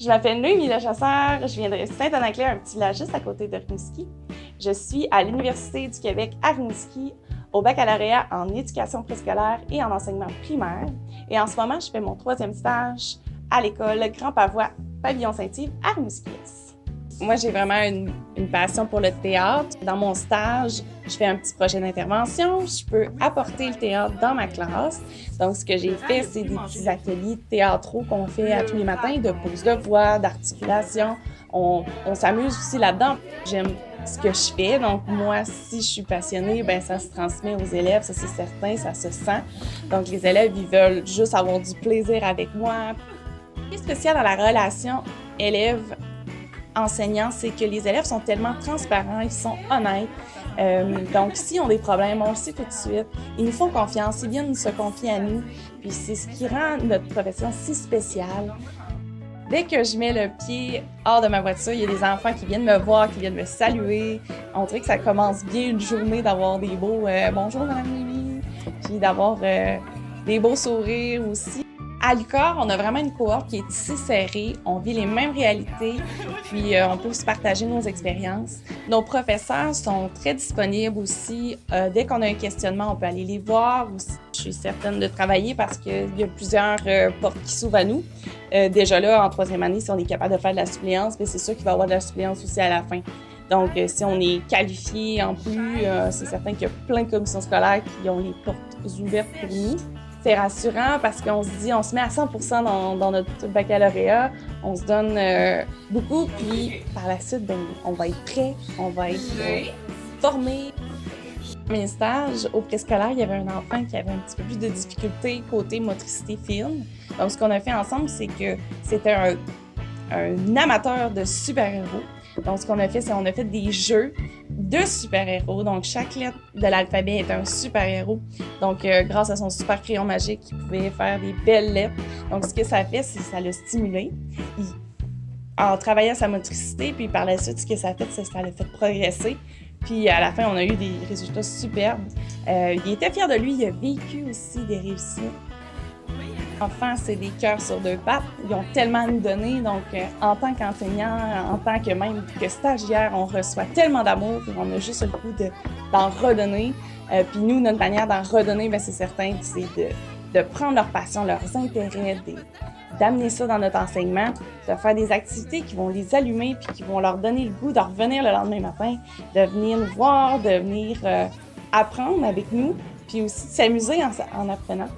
Je m'appelle Noémie Lechasseur, je viens de Saint-Anaclet, un petit village juste à côté de Rimouski. Je suis à l'Université du Québec à Rimouski, au baccalauréat en éducation préscolaire et en enseignement primaire. Et en ce moment, je fais mon 3e stage à l'école Grand Pavois, Pavillon Saint-Yves à Rimouski. Moi, j'ai vraiment une passion pour le théâtre. Dans mon stage, je fais un petit projet d'intervention. Je peux apporter le théâtre dans ma classe. Donc, ce que j'ai fait, c'est des petits ateliers théâtraux qu'on fait à tous les matins, de pose de voix, d'articulation. On s'amuse aussi là-dedans. J'aime ce que je fais. Donc, moi, si je suis passionnée, bien, ça se transmet aux élèves, ça c'est certain, ça se sent. Donc, les élèves, ils veulent juste avoir du plaisir avec moi. Ce qui est spécial dans la relation élève-enseignant, c'est que les élèves sont tellement transparents, ils sont honnêtes. Donc, s'ils ont des problèmes, on le sait tout de suite. Ils nous font confiance, ils viennent se confier à nous. Puis c'est ce qui rend notre profession si spéciale. Dès que je mets le pied hors de ma voiture, il y a des enfants qui viennent me voir, qui viennent me saluer. On dirait que ça commence bien une journée d'avoir des beaux « Bonjour, Madame Mimi », puis d'avoir des beaux sourires aussi. À l'UQAR, on a vraiment une cohorte qui est tissée serrée. On vit les mêmes réalités, puis on peut se partager nos expériences. Nos professeurs sont très disponibles aussi. Dès qu'on a un questionnement, on peut aller les voir. Je suis certaine de travailler parce qu'il y a plusieurs portes qui s'ouvrent à nous. Déjà là, en 3e année, si on est capable de faire de la suppléance, mais c'est sûr qu'il va y avoir de la suppléance aussi à la fin. Donc, si on est qualifié en plus, c'est certain qu'il y a plein de commissions scolaires qui ont les portes ouvertes pour nous. C'est rassurant parce qu'on se dit, on se met à 100% dans notre baccalauréat, on se donne beaucoup, puis par la suite, ben, on va être prêt, on va être formé. Mes stages au préscolaire, il y avait un enfant qui avait un petit peu plus de difficultés côté motricité fine. Donc, ce qu'on a fait ensemble, c'est que c'était un amateur de super-héros. Donc, ce qu'on a fait, c'est qu'on a fait des jeux de super-héros. Donc, chaque lettre de l'alphabet est un super-héros. Donc, grâce à son super crayon magique, il pouvait faire des belles lettres. Donc, ce que ça fait, c'est que ça l'a stimulé en travaillant sa motricité. Puis, par la suite, ce que ça a fait, c'est que ça l'a fait progresser. Puis, à la fin, on a eu des résultats superbes. Il était fier de lui. Il a vécu aussi des réussites. Les enfants, c'est des cœurs sur 2 pattes. Ils ont tellement à nous donner. Donc, en tant qu'enseignant, en tant que même que stagiaire, on reçoit tellement d'amour. On a juste le goût d'en redonner. Puis nous, notre manière d'en redonner, bien, c'est certain, c'est de prendre leur passion, leurs intérêts, d'amener ça dans notre enseignement, de faire des activités qui vont les allumer puis qui vont leur donner le goût de revenir le lendemain matin, de venir nous voir, de venir apprendre avec nous, puis aussi de s'amuser en apprenant.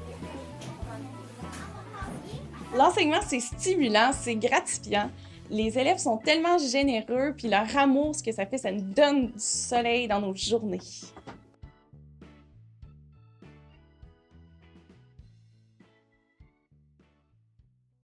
L'enseignement, c'est stimulant, c'est gratifiant. Les élèves sont tellement généreux, puis leur amour, ce que ça fait, ça nous donne du soleil dans nos journées.